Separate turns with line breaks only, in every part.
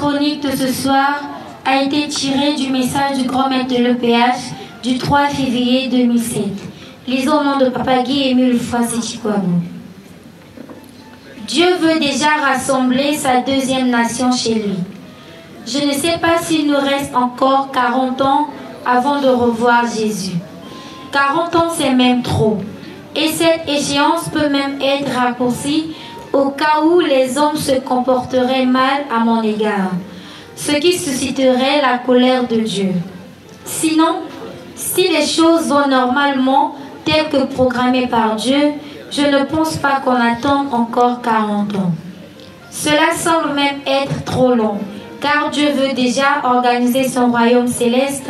chronique de ce soir a été tirée du message du grand maître de l'EPH du 3 février 2007. Lisons au nom de Papa Guy Émile Fouassi-Chikwabou. Dieu veut déjà rassembler sa deuxième nation chez lui. Je ne sais pas s'il nous reste encore 40 ans avant de revoir Jésus. 40 ans, c'est même trop. Et cette échéance peut même être raccourcie au cas où les hommes se comporteraient mal à mon égard, ce qui susciterait la colère de Dieu. Sinon, si les choses vont normalement telles que programmées par Dieu, je ne pense pas qu'on attende encore 40 ans. Cela semble même être trop long, car Dieu veut déjà organiser son royaume céleste,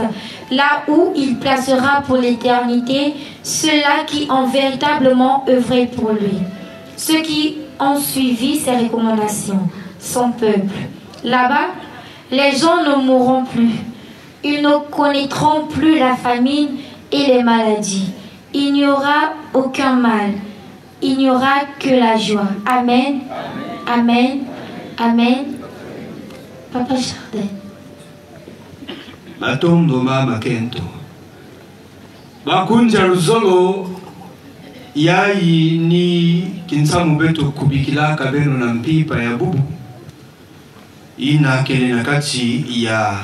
là où il placera pour l'éternité ceux-là qui ont véritablement œuvré pour lui, ceux qui ont suivi ses recommandations, son peuple. Là-bas, les gens ne mourront plus. Ils ne connaîtront plus la famine et les maladies. Il n'y aura aucun mal. Il n'y aura que la joie. Amen. Amen. Amen. Papa Chardin.
Matondo mama kento. Bakunja luzolo yai ni kinsamu beto kubikila kabeno na mpipa ya bubu. Ina kele nakati ya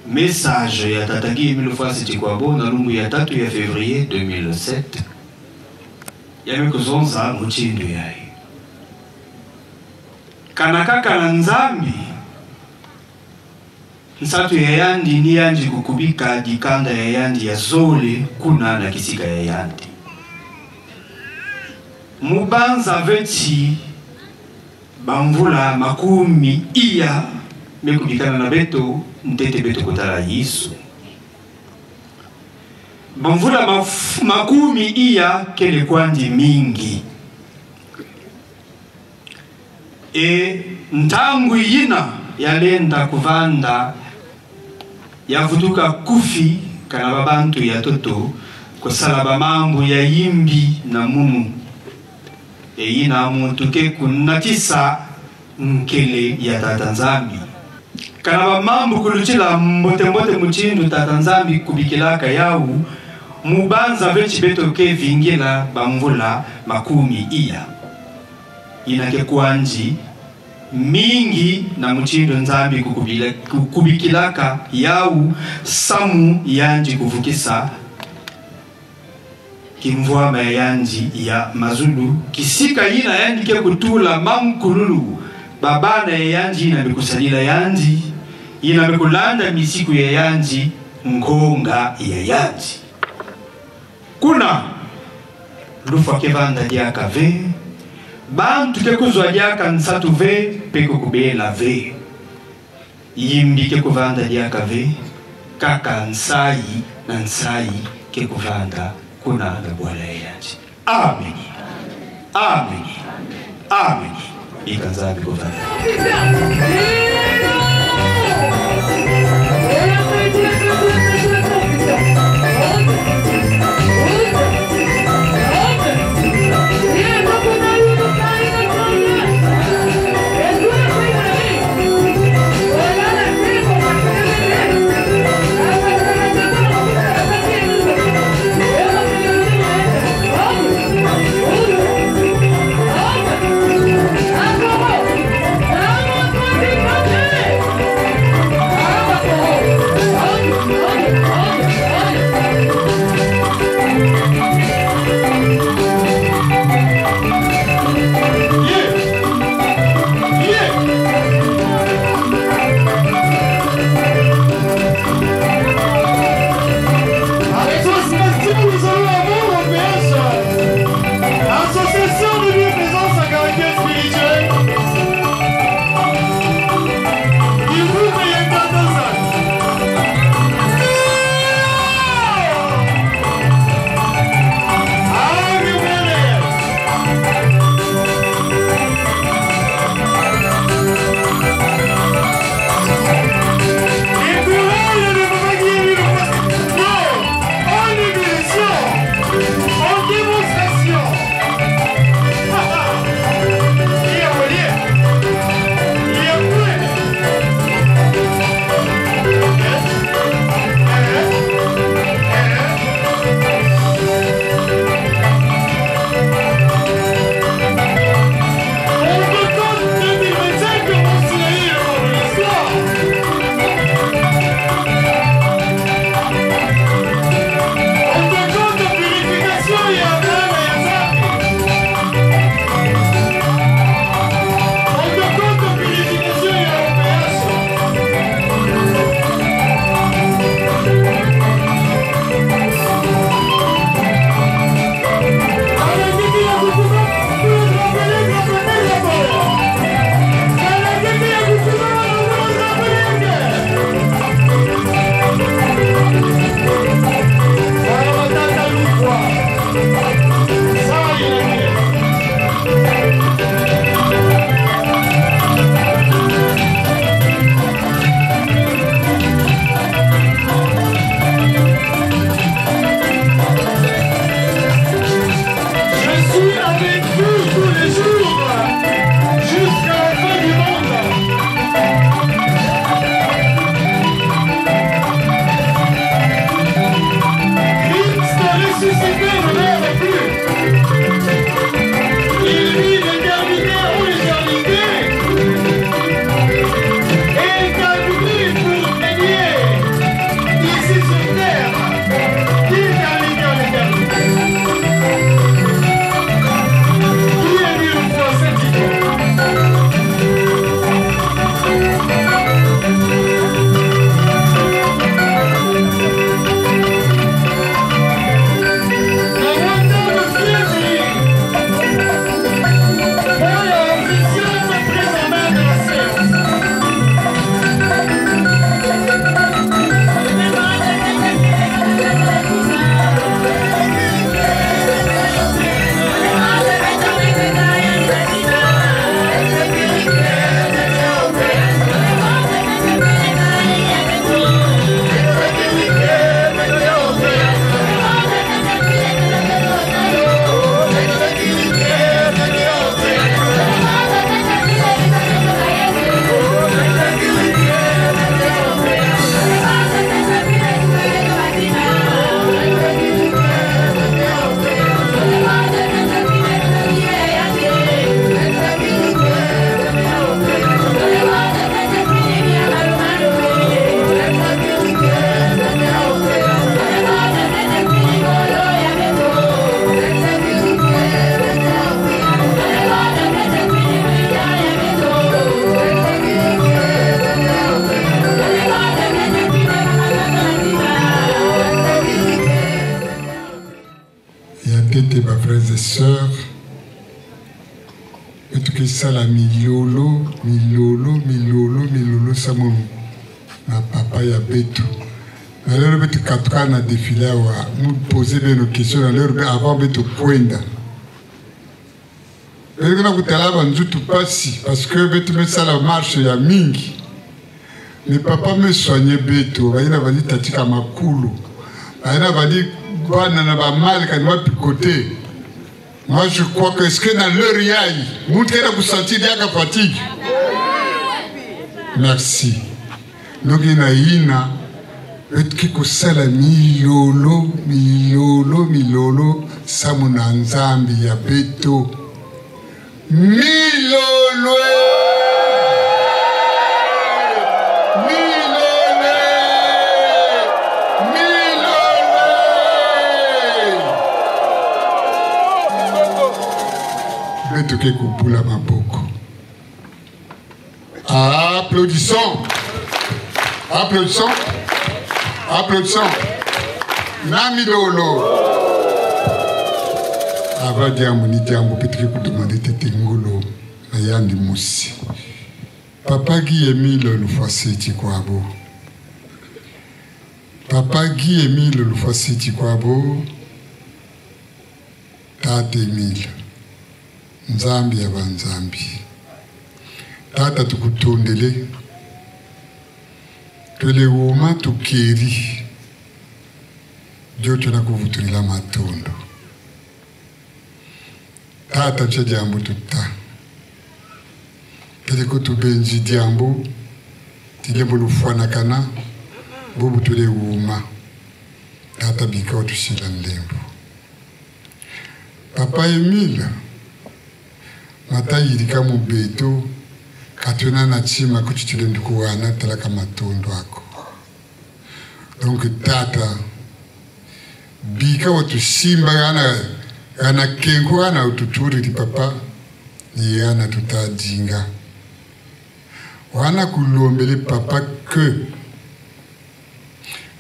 message ya Tata Guy Émile Fouassi-Chikwabou na lungu ya 3 ya février 2007. Yamekuzonza muchindu yai. Kanakaka na nzambi nsatu ya yandi ni yanji kukubika dikanda ya yandi ya zole kuna na kisika ya yandi. Mubanza veti bamvula makumi iya mekubikana na beto ntete beto kutala Yesu. Bamvula makumi iya kele kwandi mingi. Ntangu yina yalenda kuvanda yavutuka kufi kana babantu ya toto kusala mambo ya yimbi na munu. Yina mutuke kunatisa nkele ya tatanzambi. Kana mambo kuluchila mbote muchindu tatanzambi kubikilaka yau mubanza vechi beto ke vingila bamvula makumi iya. Inake kwanji mingi na muchindu nzambi kubikilaka yau samu yanji kuvukisa kimvwama yanji ya mazulu kisika yina yanji ke kutula mamkululu babana ya yanji ina bikusalila yanji ina bikulanda misiku ya yanji ngonga ya yanji kuna lufa kevanda diaka ve bantu ke kuzwa diaka nsatu ve peko kubela ve yimbi ke kuvanda diaka ve kaka nsayi na nsayi ke kuvanda kuna na bwala ya yanji. Amen. Amen. Amen. Ikanzabi kuvanda.
Come on! frères et sœurs, et tout ça la milolo, samon na papa ya beto. Alors beto katoka na défilé wa nous poser des questions avant beto poinda. Et quand vous allez avant tout passer parce que beto met ça la marche ya mingi. Mais papa me soignait beto, il a dit tatika makulu. Il a dit bana na ba mal quand moi picoter. Moi je crois que ce que dans leur yaï, montrez la vous sentir la fatigue. Merci. Donc il y a ina et qui kusala milolo samuna nzambi ya beto milolo. Beto kupula maboko. Applaudissons. Applaudissons. Applaudissons. Namidolo. Ava diambo ni diambo petri ku demander tete ngolo na yandi musi. Papa Guy Emile Lufasiti Kwabo. Papa Guy Emile Lufasiti Kwabo. Tate Emile. Nzambi ya banzambi. Tata tukutondele. Twele woma tukeri. Jocho na kuvutulila matondo. Tata che diambo tuta. Pele ko tubenji diambo. Tilembo lufwana kana. Bobu twele woma. Tata bika otushila nlembo. Papa Emile. Mata yirika mu beto katuna na chima kuchichile ndukuwana talaka matondo ako. Donc tata bika watu simba gana kenko gana ututuri di papa ni yana tutajinga. Wana kulombele papa que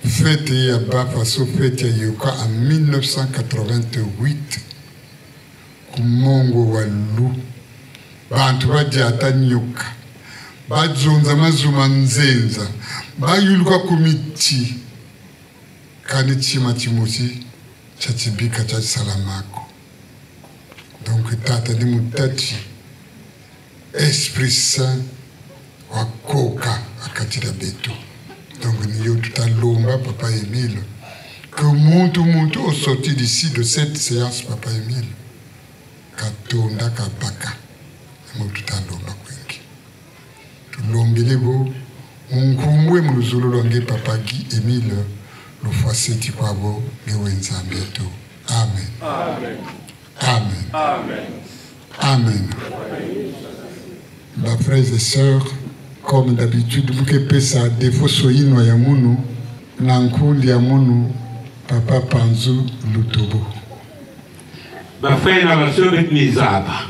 fête ya bafa so fête ya yoka en 1988 kumongo walu bantu bajata nyoka bajunza mazuma nzenza bayuluka kumiti kani chima chimusi chachibika cha salamako. Donc tata ni mutachi Esprit Saint wakoka akatira beto. Donc niyo tutalomba papa Emile que muntu au sorti d'ici de cette séance papa Emile katonda kabaka mututalomba kwengi tulombele bo unkumbwe muluzulu lwange papa Guy Emile Lufasiti Kwabo ngewe nzambe yetu. Amen. Amen. Amen. Amen. Amen. Mes frères et sœurs, comme d'habitude, vous que pesa défaut soyino ya munu nankundi ya munu papa Panzu Lutobo.
Ma frère na ma sœur et mes abats,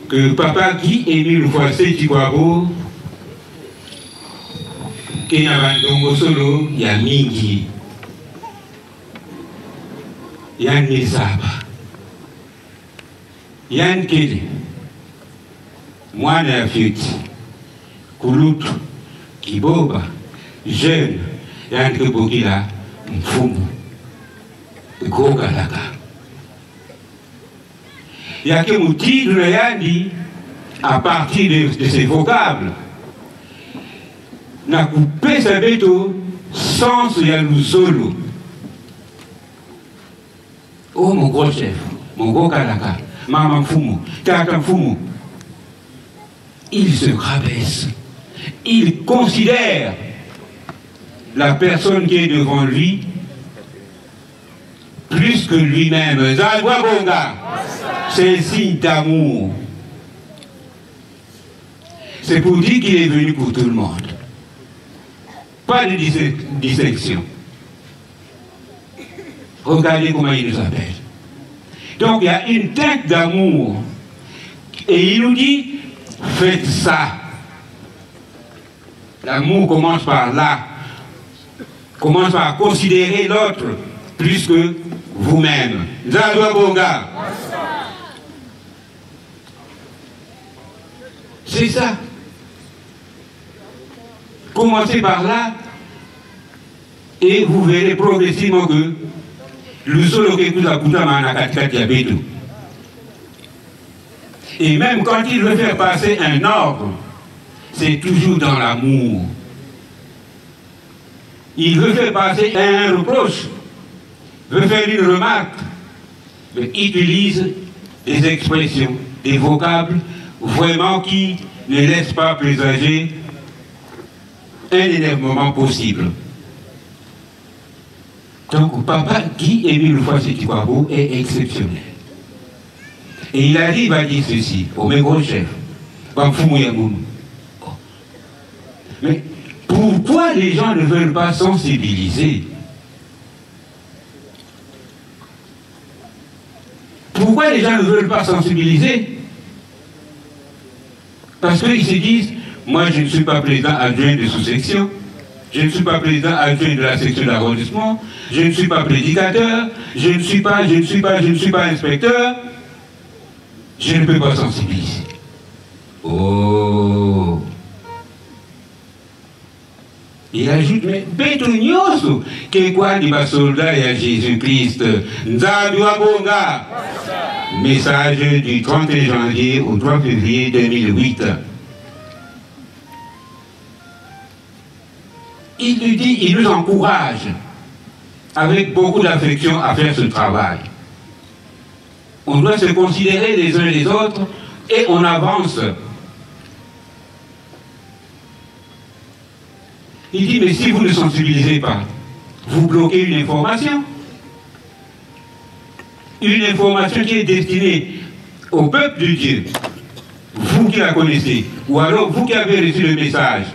que papa Guy Emile Lufasiti Kwabo, qui n'a pas de solo, il y a mingi, il y a mes abats, il y a un kele, moi la fête, Kulutu, Kiboba, jeune, il y a un kebogila, mfumu, Gogalaka. Il y a que mon titre à partir de ces vocables, n'a coupé sa bête sans ya luzolo. Oh mon gros chef, mon gros kalaka, maman fumu, kaka fumu. Il se rabaisse, il considère la personne qui est devant lui plus que lui-même. Zagwabonga, c'est un signe d'amour. C'est pour dire qu'il est venu pour tout le monde. Pas de distinction. Regardez comment il nous appelle. Donc il y a une teinte d'amour. Et il nous dit, faites ça. L'amour commence par là. Commence par considérer l'autre plus que vous-même. Nzadwa Bonga. C'est ça. Commencez par là et vous verrez progressivement que le solo que vous avez. Et même quand il veut faire passer un ordre, c'est toujours dans l'amour. Il veut faire passer un reproche, veut faire une remarque, mais utilise des expressions, des vocables vraiment qui ne laissent pas présager un énervement possible. Donc, Papa Guy Émile Loufoissy-Tikwabo est exceptionnel. Et il arrive à dire ceci au mes gros chef, mais pourquoi les gens ne veulent pas sensibiliser? Pourquoi les gens ne veulent pas sensibiliser? Parce qu'ils se disent, moi je ne suis pas président adjoint de sous-section, je ne suis pas président adjoint de la section d'arrondissement, je ne suis pas prédicateur, je ne suis pas inspecteur, je ne peux pas sensibiliser. Oh! Il ajoute, mais Bétounioso, que quoi dit ma soldat et à Jésus-Christ, Nzadwa Bonga. Message du 31 janvier au 3 février 2008. Il lui dit, il nous encourage avec beaucoup d'affection à faire ce travail. On doit se considérer les uns les autres et on avance. Il dit, mais si vous ne sensibilisez pas, vous bloquez une information. Une information qui est destinée au peuple de Dieu. Vous qui la connaissez, ou alors vous qui avez reçu le message.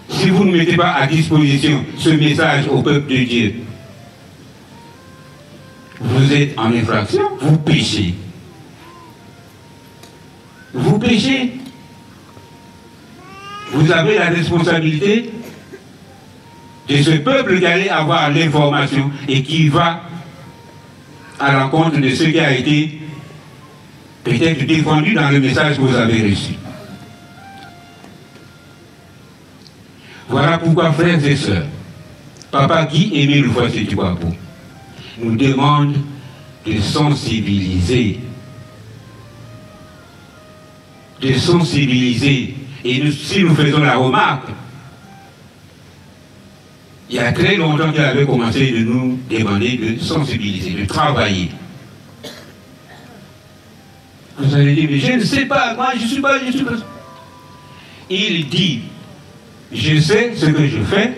Si vous ne mettez pas à disposition ce message au peuple de Dieu, vous êtes en infraction, vous péchez. Vous péchez. Vous avez la responsabilité de ce peuple qui allait avoir l'information et qui va à l'encontre de ce qui a été peut-être défendu dans le message que vous avez reçu. Voilà pourquoi, frères et sœurs, Papa Guy Émile Loufoissy-Tikwabo nous demande de sensibiliser. De sensibiliser. Et si nous faisons la remarque, il y a très longtemps qu'il avait commencé de nous demander de sensibiliser, de travailler. Vous allez dire, mais je ne sais pas, moi je ne suis pas. Il dit, je sais ce que je fais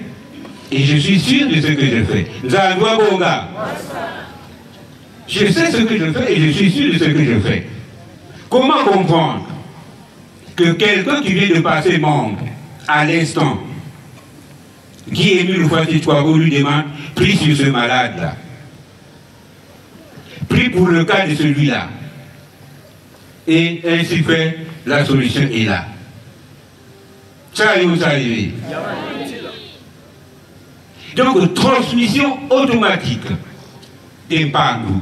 et je suis sûr de ce que je fais. Nzadwa Bonga. Je sais ce que je fais et je suis sûr de ce que je fais. Comment comprendre que quelqu'un qui vient de passer membre à l'instant, Guy Émile Loufoissy-Tikwabo lui demande, prie sur ce malade-là. Prie pour le cas de celui-là. Et ainsi fait, la solution est là. Ça vous arrive. Donc, transmission automatique d'Impangu.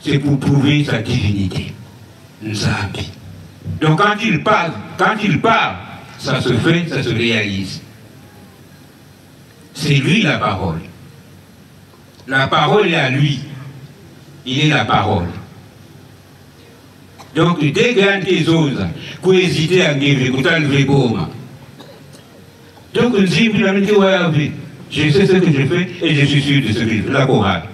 C'est pour prouver sa divinité. Nzambi. Donc, quand il parle, ça se fait, ça se réalise. C'est lui la parole. La parole est à lui. Il est la parole. Donc, dès que les autres qui hésitent à vivre, donc, je sais ce que je fais et je suis sûr de ce que je fais. La chorale.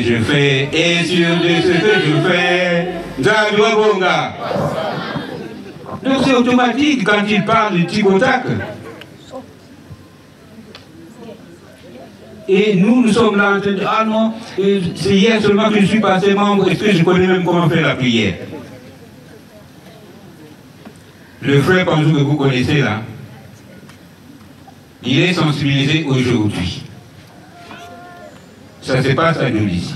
Je fais et sûr de ce que je fais, Nzadwa Bonga. Donc c'est automatique quand il parle de Tigotak. Et nous sommes là en train de dire, ah non, c'est hier seulement que je suis passé membre, est-ce que je connais même comment faire la prière? Le frère Panzou que vous connaissez là, il est sensibilisé aujourd'hui. Ça se passe à Djolici.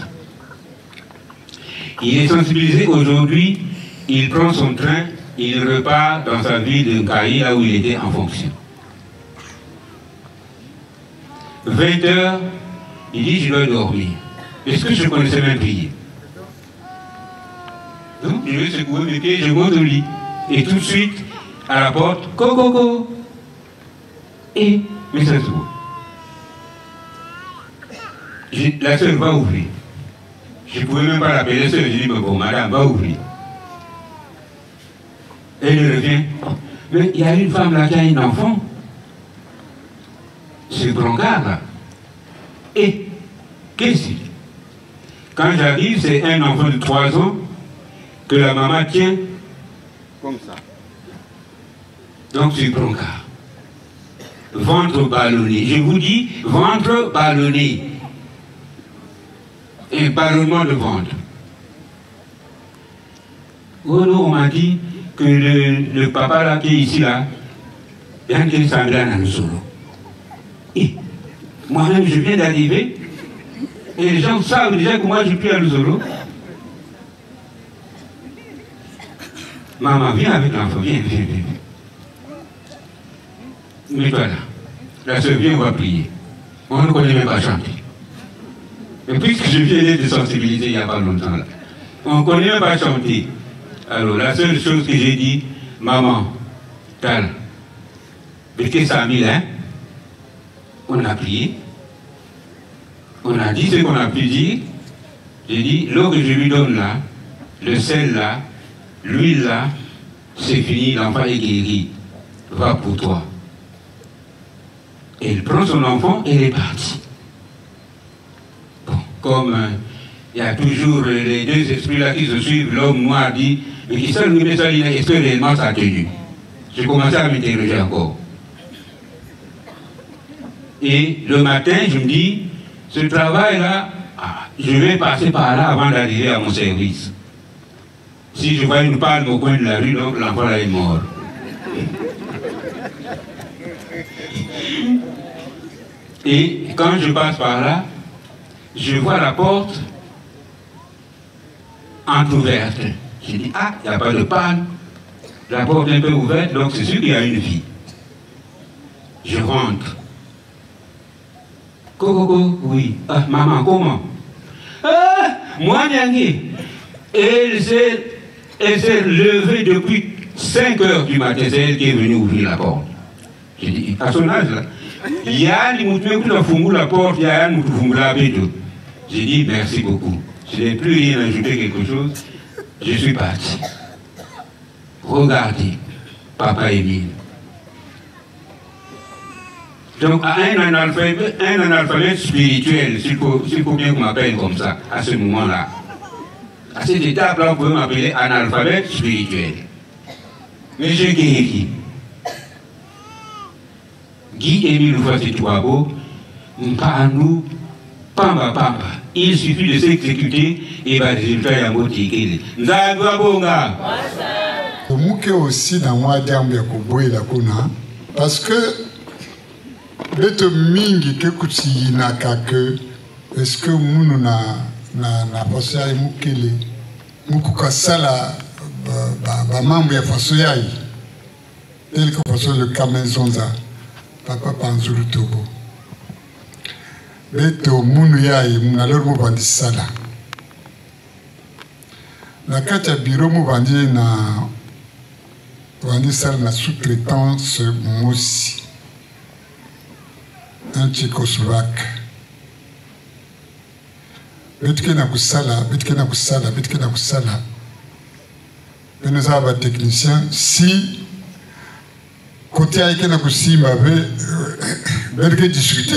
Il est sensibilisé aujourd'hui, il prend son train, il repart dans sa ville de Nkaï, là où il était en fonction. 20h, il dit, je dois dormir. Est-ce que je connaissais même prier? Donc, je vais secouer mes pieds, je monte au lit. Et tout de suite, à la porte, co. Et, mais ça s'ouvre. La sœur va ouvrir. Je ne pouvais même pas l'appeler la sœur. Je dis, bon, madame, va ouvrir. Elle revient. Mais il y a une femme là qui a un enfant. C'est Brancard là. Et, qu'est-ce que c'est? Quand j'arrive, c'est un enfant de 3 ans que la maman tient comme ça. Donc c'est Brancard. Ventre ballonné. Je vous dis, ventre ballonné. Un ballonnement de ventre. Oh non, on m'a dit que le papa là qui est ici là, il y a un sanglant dans le solo. Et moi-même je viens d'arriver et les gens savent déjà que moi je prie à l'Uzolo. Maman, viens avec l'enfant, viens. Mets-toi là. La sœur vient, on va prier. On ne connaît même pas chanter. Et puisque je viens d'être sensibilisé il n'y a pas longtemps là, on ne connaît même pas chanter. Alors la seule chose que j'ai dit, maman, calme. Mettez 100 000, hein? On a prié. On a dit ce qu'on a pu dire. J'ai dit, l'eau que je lui donne là, le sel là, l'huile là, c'est fini, l'enfant est guéri. Va pour toi. Elle prend son enfant et elle est partie. Bon, comme il y a toujours les deux esprits là qui se suivent, l'homme noir dit, mais qui seul nous met ça, est-ce que réellement ça a tenu? J'ai commencé à m'interroger encore. Et le matin, je me dis, ce travail-là, je vais passer par là avant d'arriver à mon service. Si je vois une palme au coin de la rue, donc l'enfant là est mort. Et quand je passe par là, je vois la porte entrouverte. Je dis, ah, il n'y a pas de palme. La porte est un peu ouverte, donc c'est sûr qu'il y a une vie. Je rentre. Coco, oui. Ah, maman, comment? Ah, moi, Nyangui. Elle s'est levée depuis 5 heures du matin. C'est elle qui est venue ouvrir la porte. J'ai dit, à son âge, là, il y a la porte, il y a un J'ai dit, merci beaucoup. Je n'ai plus rien ajouté quelque chose. Je suis parti. Regardez, papa Émile. Donc, à un analphabète spirituel, s'il faut bien qu'on m'appelle comme ça, à ce moment-là. À cette étape-là, vous pouvez m'appeler analphabète spirituel. Mais j'ai guéri. Guy Émile Loufa-Setouabo, Mpandou, Pamba. Il suffit de s'exécuter et le résultat est à moitié. Nzagwabonga.
Mouke aussi dans moi diambe ya kuboye la kuna parce que beto mingi ke kutsiyina kake est-ce que munu na faso ya mukele mukuka sala ba mambo ya faso ya tel que faso le Kamenzonza papa Panzulu Togo beto munu ya muna lor mo bandi sala na kata bureau mo bandi na Wandi sal na sous-traitance Moussi, un Tchécoslovaque. Betkena kusala. Nous avons un technicien. Si côté Aikena Koussi m'avait discuté,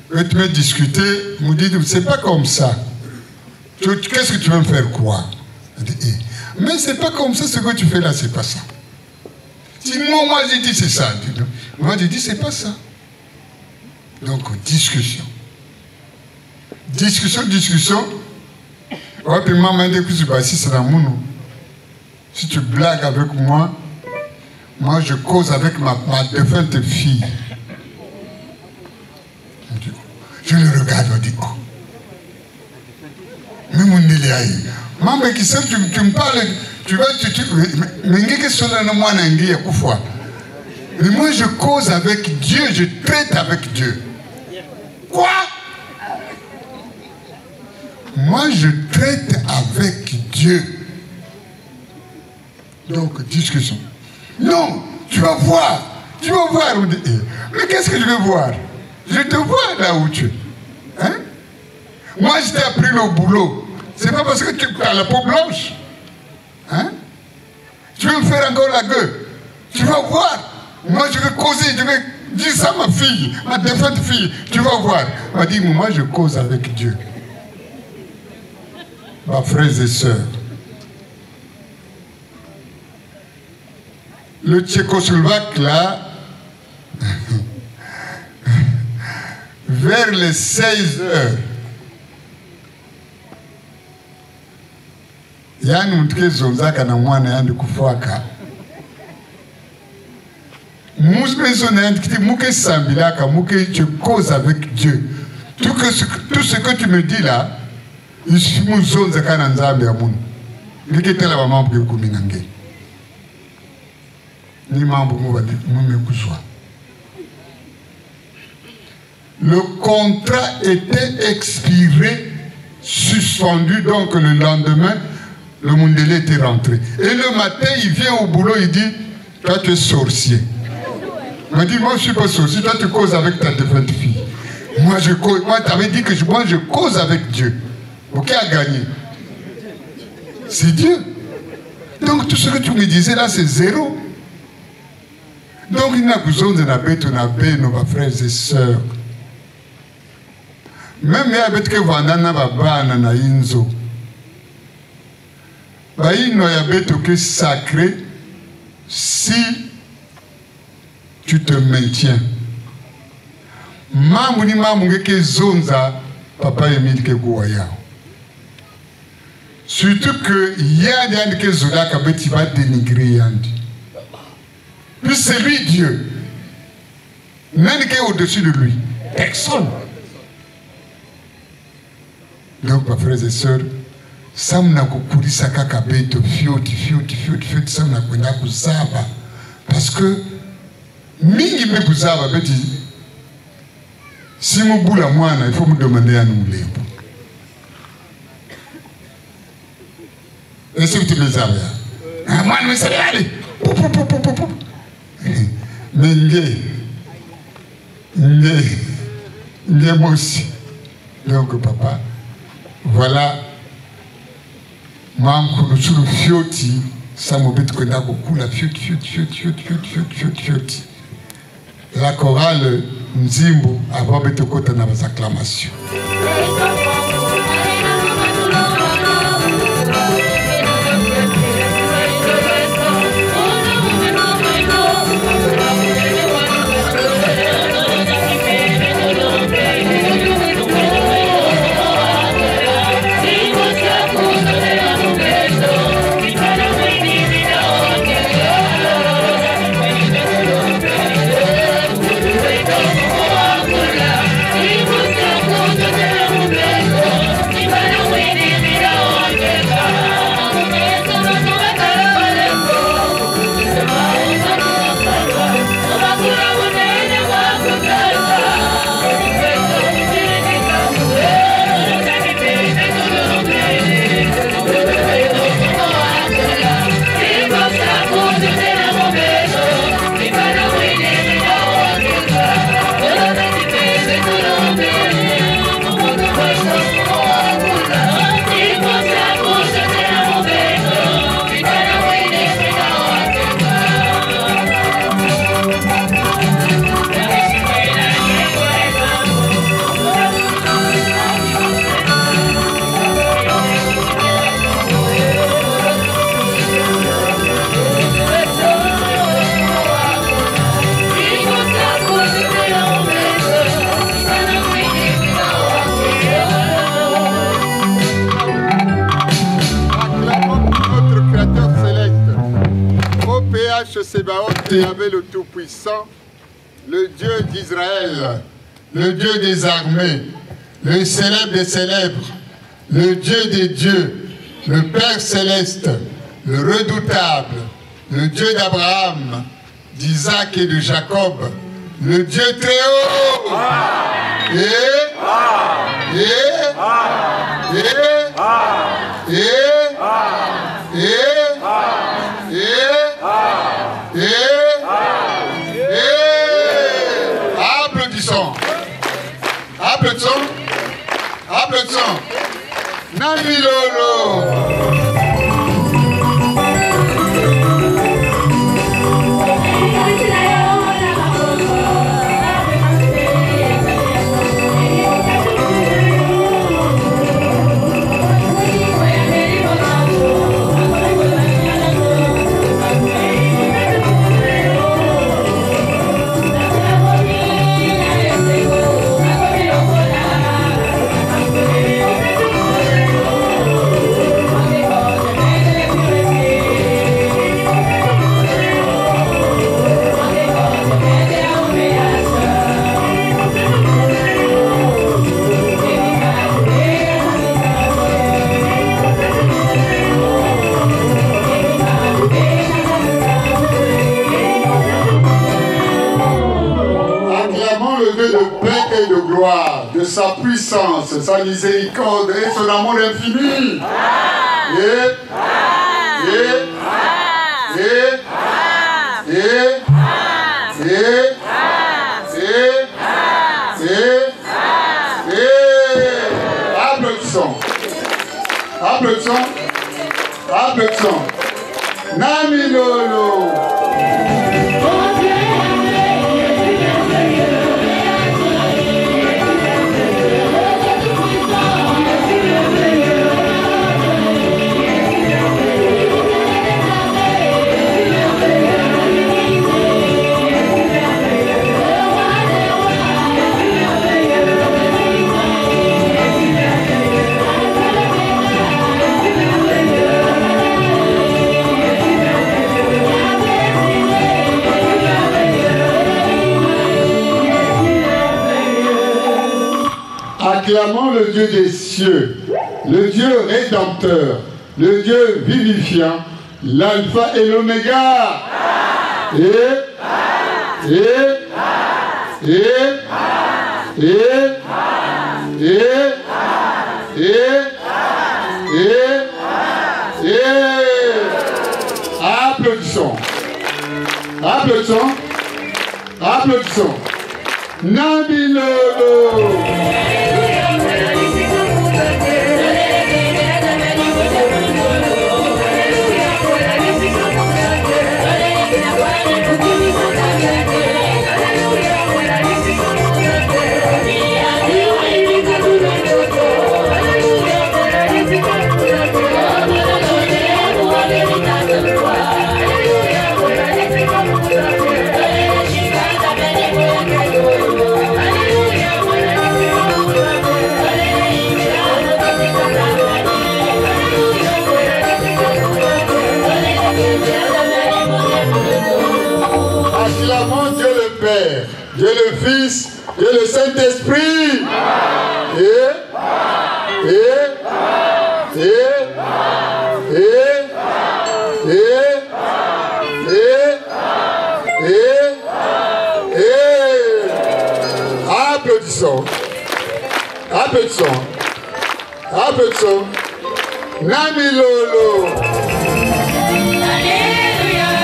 me discuter, me dit c'est pas comme ça. Qu'est-ce que tu veux me faire quoi? Mais c'est pas comme ça, ce que tu fais là, c'est pas ça. Si moi j'ai dit c'est ça, moi j'ai dit c'est pas ça. Donc discussion. Discussion. Ouais, puis maman dit que c'est pas si c'est la mounou. si tu blagues avec moi, moi je cause avec ma défunte fille. Je le regarde, je dis, oh. Mais mon délire, maman qui sait, tu me parles, tu vas, mais moi je cause avec Dieu, je traite avec Dieu. Quoi? Moi je traite avec Dieu. Donc, discussion. Non, tu vas voir. Tu vas voir. Mais qu'est-ce que je vais voir? Je te vois là où tu es. Hein? Moi, je t'ai appris le boulot. C'est pas parce que tu as la peau blanche. Hein? Tu veux me faire encore la gueule. Tu vas voir. Moi, je vais causer. Je vais dire ça à ma fille, ma défunte fille. Tu vas voir. Elle m'a dit, moi, je cause avec Dieu. Mes frères et sœurs. Le Tchécoslovaque, là, vers les 16 heures, il y a un truc zonzaka na mwana yandi kufaka. Mouke sambilaka, mouke tu causes avec Dieu. Tout ce que tu me dis là, il suffit de zonzaka na nzambe ya munu. Likete la maman pour kuminange. Le contrat était expiré, suspendu, donc le lendemain, le Mundélé était rentré. Et le matin, il vient au boulot, il dit, toi tu es sorcier. Il m'a dit, moi je ne suis pas sorcier, toi tu causes avec ta défunte fille. Moi tu avais dit que moi je cause avec Dieu. Ok, à gagner. C'est Dieu. Donc tout ce que tu me disais là, c'est zéro. Donc il n'y a besoin de nos frères et sœurs. Même avec que Vandana Babana na Inzo. Il y a que sacré si tu te maintiens. Mamuni mamunge ke zonza papa Emile ke Gouaya. Surtout que Yandi ke Zola kabeti va dénigrer Yandi. Puis c'est lui Dieu. Nani qui est au-dessus de lui? Personne. Donc, mes frères et sœurs, samna kukulisa kaka beto fioti samna kwenda kuzaba. Parce que mingi me kuzaba beti si mo bula mwana il faut me demander à nous lembo. Est-ce que tu me savais? Ah moi me savais aller. Mais moi aussi. Donc papa, voilà, maman sur le fioti, ça m'a dit que n'a beaucoup la fioti. La chorale Nzimbo avant de côté dans les acclamations.
Yeah.
Sébaoth, Yahvé le Tout-Puissant, le Dieu d'Israël, le Dieu des armées, le célèbre des célèbres, le Dieu des dieux, le Père céleste, le redoutable, le Dieu d'Abraham, d'Isaac et de Jacob, le Dieu très haut, applaudissons, applaudissons, applaudissons, Namilolo. De sa puissance, sa miséricorde et son amour infini. Applaudissons. Applaudissons. Applaudissons. Namilolo. Acclamons le Dieu des cieux, le Dieu rédempteur, le Dieu vivifiant, l'alpha et l'oméga. Applaudissons. Applaudissons. Applaudissons. Nabilolo. Acclamons Dieu le Père, Dieu le Fils, Dieu le Saint-Esprit. Applaudissons. Applaudissons. Applaudissons. Namilolo.
Alléluia.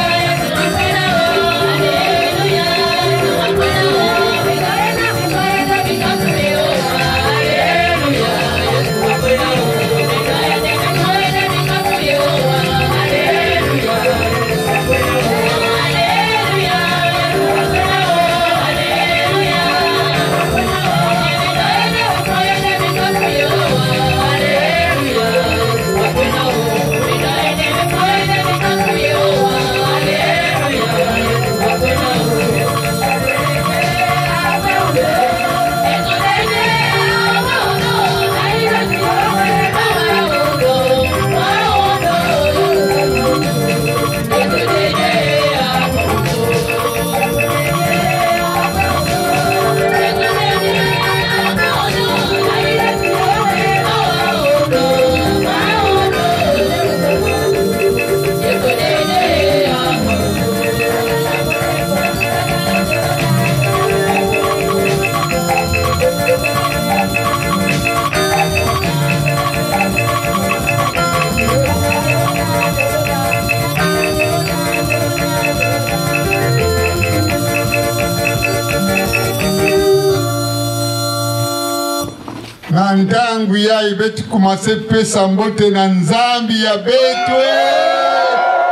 Nandangu ya ibeti kumase pesa mbote na nzambi ya betwe.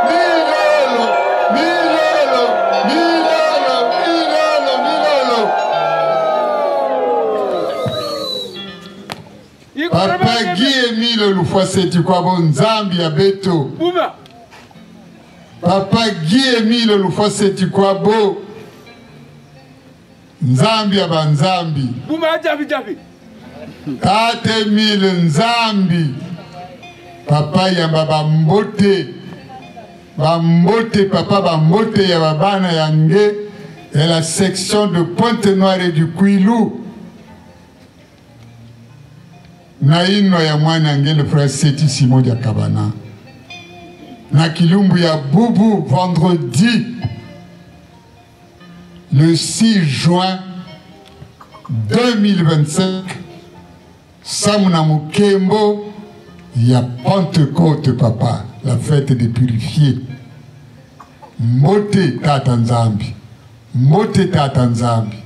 Milolo, milolo, milolo, milolo, milolo. Papa Guy Emile Lufwaseti kwa bo nzambi ya beto. Papa Guy Emile Lufwaseti kwa bo nzambi ya banzambi. Tate mille nzambi. Papa yamba bambote. Bambote papa bambote ya babana yange. Et la section de Pointe-Noire et du Kwilu. Na ino ya mwana yange le frère Seti Simoja Kabana. Na kilumbu ya Bubu vendredi. Le 6 juin 2025, Samuna Mukembo, il y a Pentecôte, papa, la fête des purifiés. Mote Tatanzambi, Mote Tatanzambi,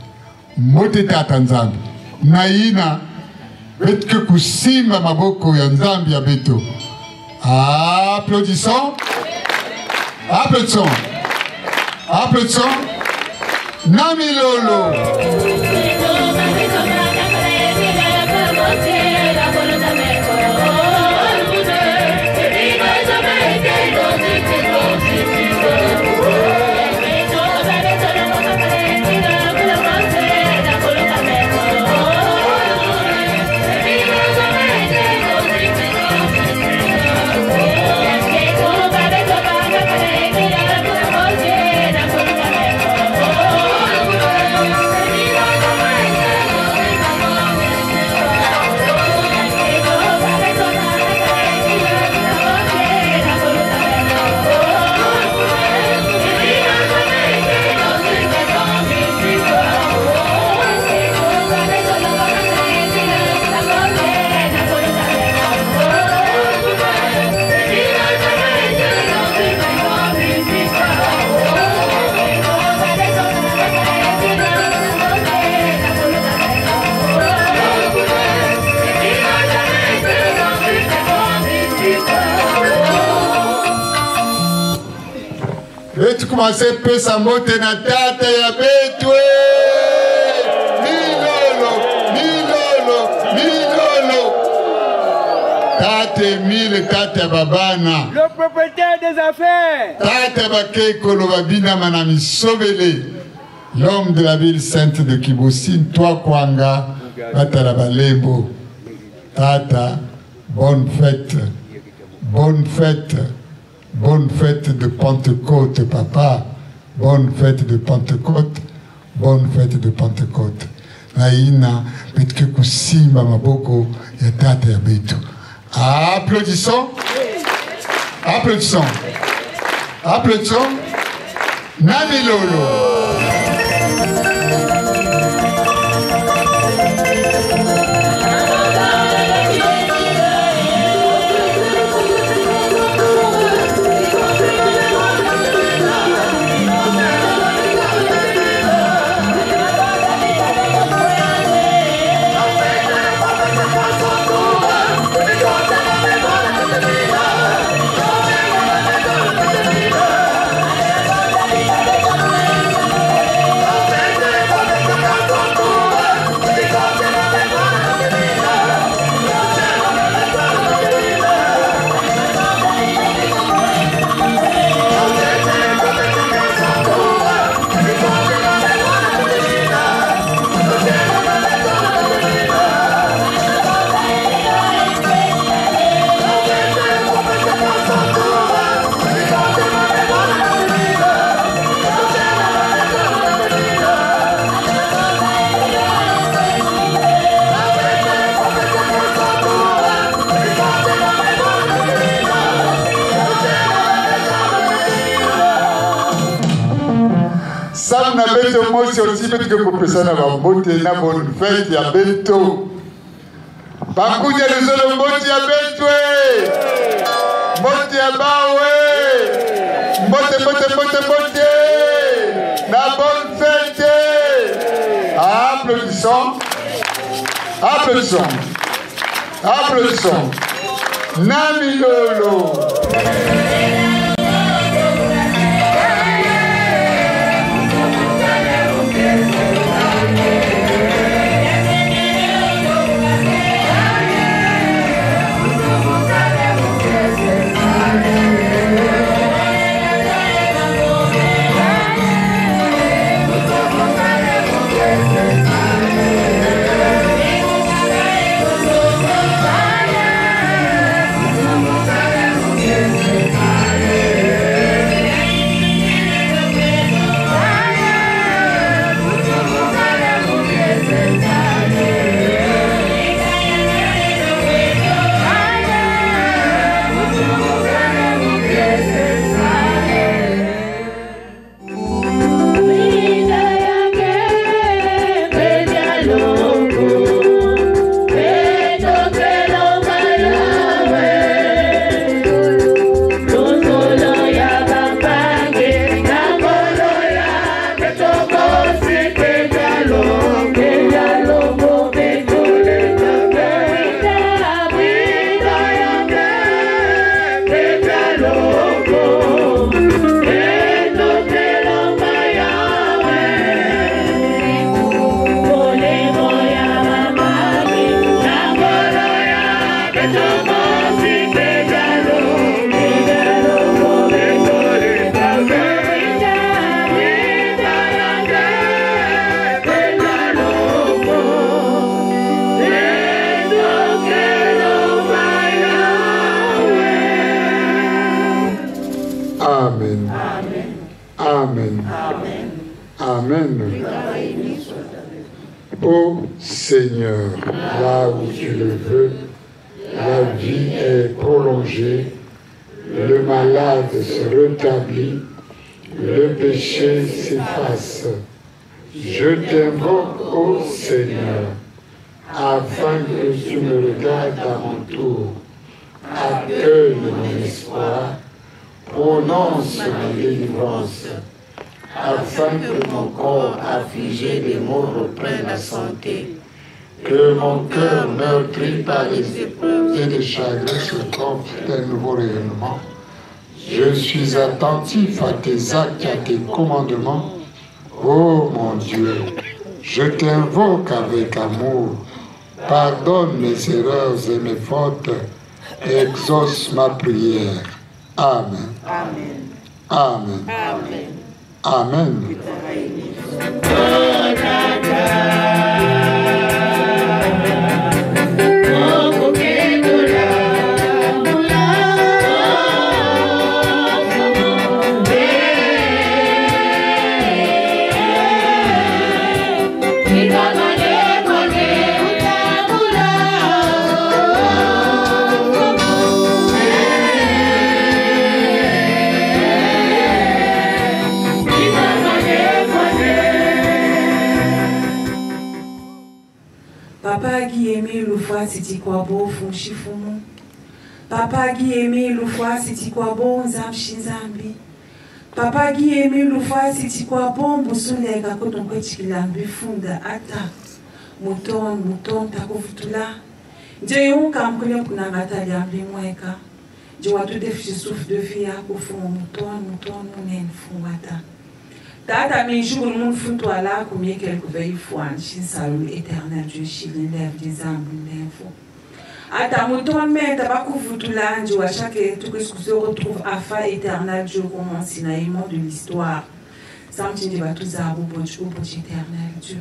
Mote Tatanzambi. Naina, betke kusima maboko ya nzambi ya beto. Applaudissons. Applaudissons. Applaudissons. Nami Lolo. Tu commences à pesa mote na tata ya betwe. Milolo, milolo, milolo. Tate mille tata babana.
Le propriétaire des affaires.
Tata bakeko lo babina manami sobele. L'homme de la ville sainte de Kibosine, toi Kwanga, tata la balembo. Tata, bonne fête. Bonne fête. Bonne fête de Pentecôte, papa. Bonne fête de Pentecôte. Bonne fête de Pentecôte. Naïna, petke kusima maboko ya tata ya beto. Applaudissons. Applaudissons. Applaudissons. Nami Lolo. Sam na beto mosi aussi peut que pour personne va monter na bonne fête ya beto. Bakuja les autres moti ya beto. Moti ya bawe. Mote. Na bonne fête. Applaudissons. Applaudissons. Applaudissons. Namilolo. Amen. Amen. Amen. Ô Seigneur, là où tu le veux, la vie est prolongée, le malade se rétablit, le péché s'efface. Je t'invoque, ô Seigneur, afin que tu me regardes à mon tour. Accueille mon espoir, prononce ma délivrance, afin que mon corps affligé des maux reprenne la santé, que mon cœur meurtri par les épreuves et les chagrins se porte d'un nouveau rayonnement. Je suis attentif à tes actes et à tes commandements. Ô mon Dieu, je t'invoque avec amour. Pardonne mes erreurs et mes fautes. Exauce ma prière. Amen. Amen. Amen. Amen.
Papa qui aimait le fois c'était quoi beau fonchi fumu. Papa qui aimait le fois c'était quoi bon zamshi zambi. Papa qui aimait le fois c'était quoi bon busule kakoto kwechikilambi funda ata. Muton takufutula. Je yunka mkule kuna ngata yambi mweka. Je watu defi souffle de vie à kufumu muton munen fungata. Tata mes jours, le monde fout toi là, combien quelques veilles fois, chin salon éternel, Dieu, chine, lève des âmes, l'info. À ta mouton, mais t'as pas couvert tout là, Dieu, à chaque tout ce que se retrouve à fa éternel, Dieu, comme un sinaïment de l'histoire. Ça me dit, va tout ça, au bout éternel, Dieu.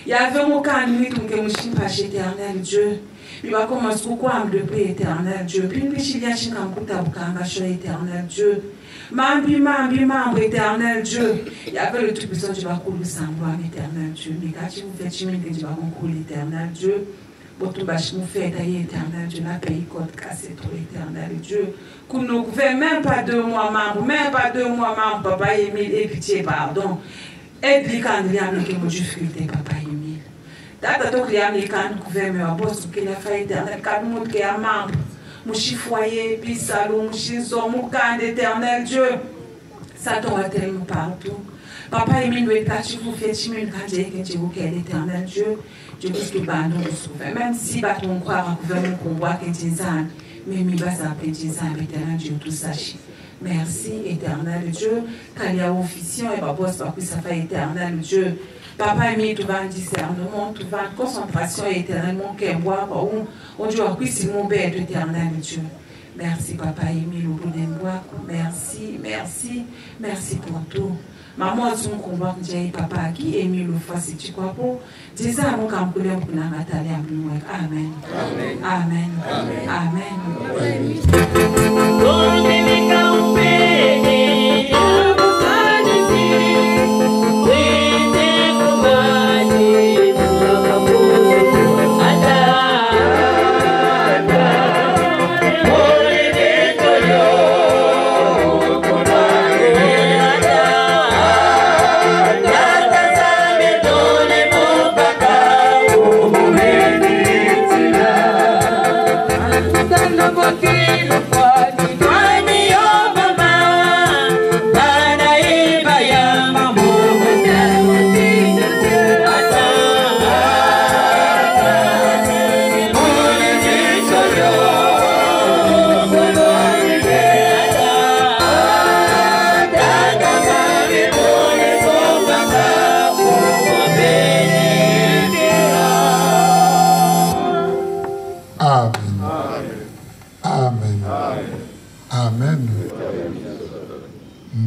Il y avait mon cas, nuit, donc, je ne suis pas chez éternel, Dieu. Il va commencer quoi, de paix éternel, Dieu. Puis, il y a un chien, éternel, Dieu. Mambi, éternel Dieu. Il y avait le truc besoin de couler sans gloire, éternel Dieu. Mais quand tu vous faites chimie, que tu vas couler, éternel Dieu. Pour tout bâche, nous fait tailler, éternel Dieu. La pays côte cassé, trop éternel Dieu. Qu'on ne pouvait même pas 2 mois, maman, papa Émile, et pitié, pardon. Aide-les quand il y a un qui me difficulté, papa Émile. Data donc, il y a un quand nous pouvons me boss, qu'il a fait éternel, quand nous qui a membre. Mouchi foyer, puis salon, mouchi zon, moukan d'éternel Dieu. Satan va tellement partout. Papa aimé, nous tu vous faites chimie, quand j'ai que tu vous qu'est l'éternel Dieu, Dieu dit que bah nous nous sauvons. Même si bah on croit à gouvernement qu'on voit que tu es mais mi va s'appeler tu es éternel Dieu tout sache. Merci éternel Dieu, quand il y a officiant et pas boss pas que ça fait éternel Dieu. Papa aimé, tu vas en discernement, tu vas en concentration éternellement qu'un bois, on doit cuisiner mon bête éternel Dieu. Merci papa aimé, le bout d'un bois, merci, merci, merci pour tout. Maman, tu me combat, j'ai papa qui aimé le fois si tu crois pas. Dis à mon camp pour Nathalie à nous. Amen. Amen. Amen.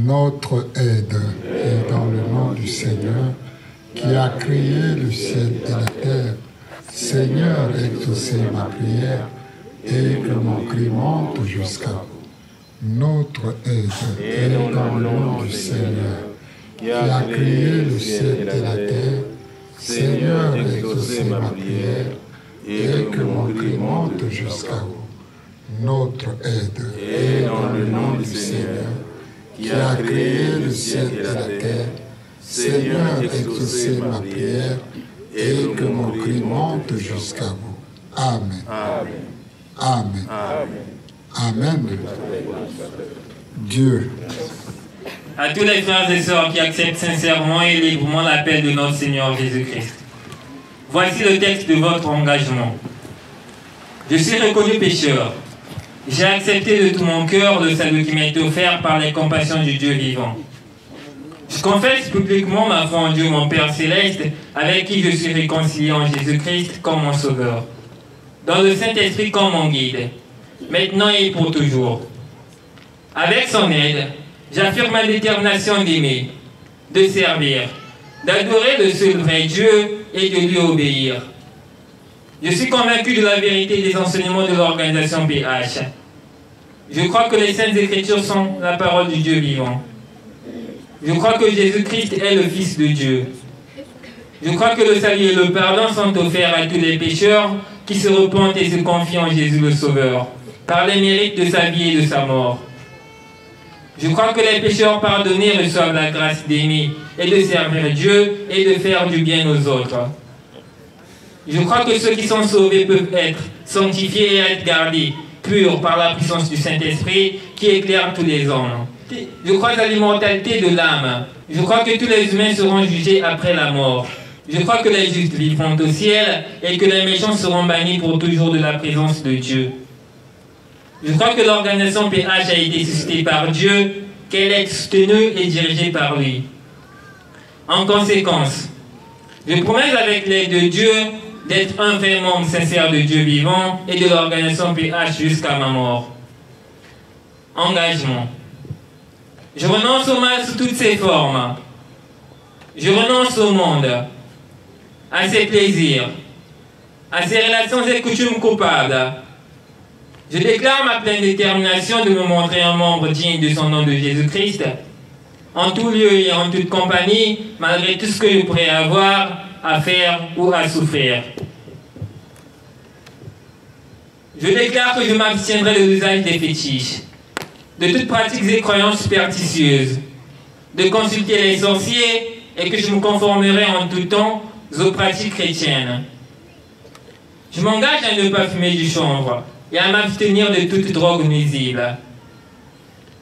Notre aide est dans le nom du Seigneur qui a créé le ciel et la terre. Seigneur, exaucez ma prière et que mon cri monte jusqu'à vous. Notre aide est dans le nom du Seigneur qui a créé le ciel et la terre. Seigneur, exaucez ma prière et que mon cri monte jusqu'à vous. Notre aide est dans le nom du Seigneur qui a créé le ciel et la terre. Seigneur, exaucez ma prière et que mon cri monte jusqu'à vous. Amen. Amen. Amen. Dieu.
À tous les frères et sœurs qui acceptent sincèrement et librement l'appel de notre Seigneur Jésus-Christ, voici le texte de votre engagement. Je suis reconnu pécheur. J'ai accepté de tout mon cœur le salut qui m'a été offert par les compassions du Dieu vivant. Je confesse publiquement ma foi en Dieu, mon Père céleste, avec qui je suis réconcilié en Jésus-Christ comme mon sauveur, dans le Saint-Esprit comme mon guide, maintenant et pour toujours. Avec son aide, j'affirme ma détermination d'aimer, de servir, d'adorer le seul vrai Dieu et de lui obéir. Je suis convaincu de la vérité des enseignements de l'organisation PH. Je crois que les Saintes Écritures sont la parole du Dieu vivant. Je crois que Jésus-Christ est le Fils de Dieu. Je crois que le salut et le pardon sont offerts à tous les pécheurs qui se repentent et se confient en Jésus le Sauveur, par les mérites de sa vie et de sa mort. Je crois que les pécheurs pardonnés reçoivent la grâce d'aimer et de servir Dieu et de faire du bien aux autres. Je crois que ceux qui sont sauvés peuvent être sanctifiés et être gardés purs par la puissance du Saint-Esprit qui éclaire tous les hommes. Je crois à l'immortalité de l'âme. Je crois que tous les humains seront jugés après la mort. Je crois que les justes vivront au ciel et que les méchants seront bannis pour toujours de la présence de Dieu. Je crois que l'organisation PH a été suscitée par Dieu, qu'elle est soutenue et dirigée par lui. En conséquence, je promets avec l'aide de Dieu d'être un vrai membre sincère de Dieu vivant et de l'organisation PH jusqu'à ma mort. Engagement. Je renonce au mal sous toutes ses formes. Je renonce au monde, à ses plaisirs, à ses relations et coutumes coupables. Je déclare ma pleine détermination de me montrer un membre digne de son nom de Jésus-Christ, en tout lieu et en toute compagnie, malgré tout ce que je pourrais avoir à faire ou à souffrir. Je déclare que je m'abstiendrai de l'usage des fétiches, de toutes pratiques et croyances superstitieuses, de consulter les sorciers et que je me conformerai en tout temps aux pratiques chrétiennes. Je m'engage à ne pas fumer du chanvre et à m'abstenir de toute drogue nuisible.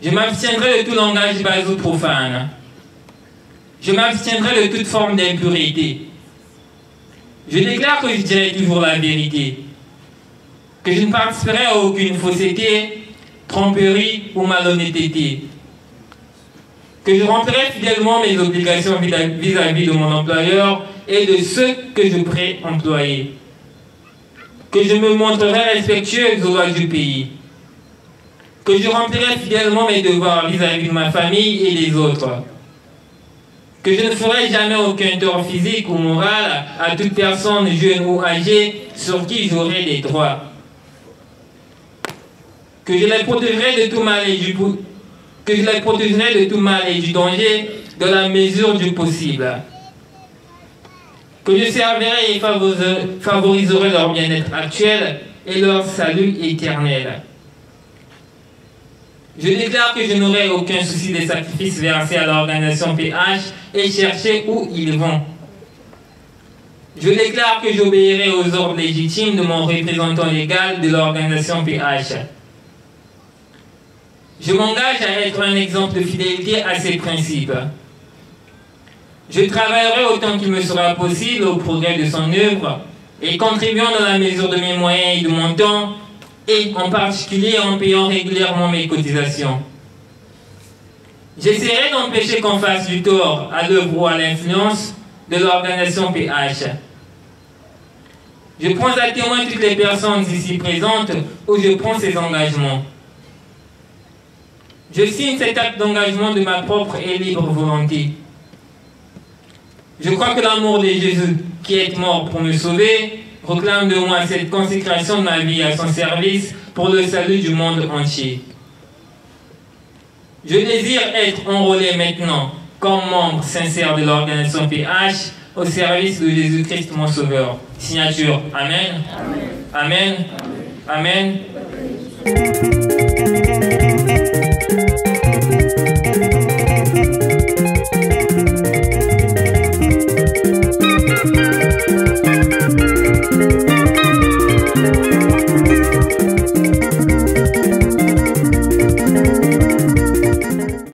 Je m'abstiendrai de tout langage baso profane. Je m'abstiendrai de toute forme d'impureté. Je déclare que je dirai toujours la vérité, que je ne participerai à aucune fausseté, tromperie ou malhonnêteté, que je remplirai fidèlement mes obligations vis-à-vis de mon employeur et de ceux que je pourrai employer, que je me montrerai respectueux aux lois du pays, que je remplirai fidèlement mes devoirs vis-à-vis de ma famille et des autres, que je ne ferai jamais aucun tort physique ou moral à toute personne jeune ou âgée sur qui j'aurai des droits, que je les protégerai de tout mal et du danger dans la mesure du possible, que je servirai et favoriserai leur bien-être actuel et leur salut éternel. Je déclare que je n'aurai aucun souci des sacrifices versés à l'organisation PH et chercher où ils vont. Je déclare que j'obéirai aux ordres légitimes de mon représentant légal de l'organisation PH. Je m'engage à être un exemple de fidélité à ces principes. Je travaillerai autant qu'il me sera possible au progrès de son œuvre et contribuant dans la mesure de mes moyens et de mon temps, et en particulier en payant régulièrement mes cotisations. J'essaierai d'empêcher qu'on fasse du tort à l'œuvre ou à l'influence de l'organisation PH. Je prends à témoin toutes les personnes ici présentes où je prends ces engagements. Je signe cet acte d'engagement de ma propre et libre volonté. Je crois que l'amour de Jésus, qui est mort pour me sauver, proclame de moi cette consécration de ma vie à son service pour le salut du monde entier. Je désire être enrôlé maintenant comme membre sincère de l'organisation PH au service de Jésus-Christ mon Sauveur. Signature. Amen. Amen. Amen. Amen.